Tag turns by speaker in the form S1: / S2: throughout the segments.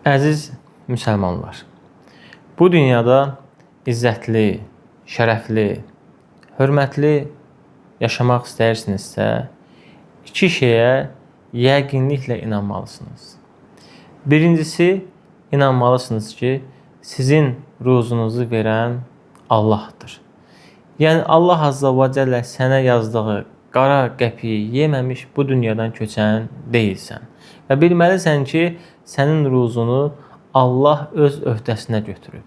S1: Əziz müsəlmanlar, bu dünyada izzətli, şərəfli, hörmətli yaşamaq istəyirsinizsə, iki şeyə yəqinliklə inanmalısınız. Birincisi, inanmalısınız ki, sizin ruzunuzu verən Allahdır. Yəni Allah Azza və Cəllə sənə yazdığı qara qəpiyi yeməmiş bu dünyadan köçən deyilsən. Və bilməlisən ki, sənin ruzunu Allah öz öhdəsinə götürüb.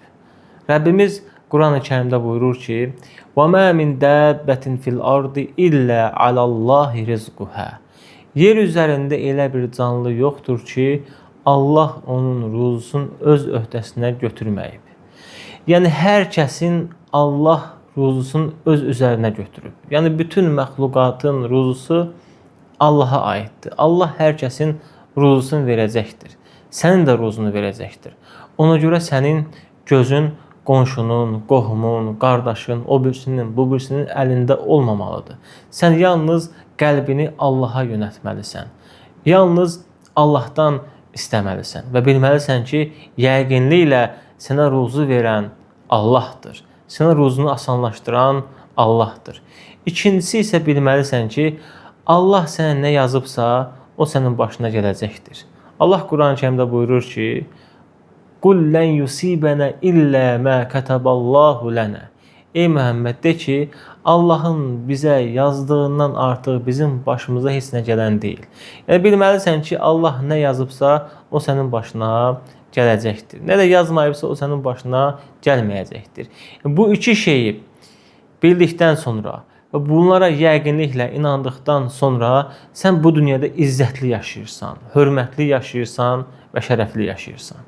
S1: Rəbbimiz Quran-ı Kərimdə buyurur ki: "Və mə min dəbbətin fil ardı illə alallahi rizquhə." Yer üzərində elə bir canlı yoxdur ki, Allah onun ruzusunu öz öhdəsinə götürməyib. Yəni hər kəsin Allah ruzusunu öz üzərinə götürüb. Yəni bütün məxluqatın ruzusu Allaha aiddir. Allah hər kəsin ruzusunu verəcəkdir. Sənin də ruzunu verəcəkdir. Ona görə sənin gözün qonşunun, qohumun, qardaşın, o birisinin, bu birisinin əlində olmamalıdır. Sən yalnız qəlbini Allaha yönəltməlisən. Yalnız Allahdan istəməlisən və bilməlisən ki, yəqinliklə sənə ruzu verən Allahdır. Sənə ruzunu asanlaşdıran Allahdır. İkincisi isə bilməlisən ki, Allah sənə nə yazıbsa, o sənin başına gələcəkdir. Allah Quran-ı Kərimdə buyurur ki: "Qul lən yusibənə illə mə kətəballahu lənə." Ey Məhəmməd, de ki, Allahın bizə yazdığından artıq bizim başımıza heç nə gələn deyil. Yəni bilməlisən ki, Allah nə yazıbsa, o sənin başına gələcəkdir. Nə də yazmayıbsa, o sənin başına gəlməyəcəkdir. Bu iki şeyi bildikdən sonra və bunlara yəqinliklə inandıqdan sonra sən bu dünyada izzətli yaşayırsan, hörmətli yaşayırsan və şərəfli yaşayırsan.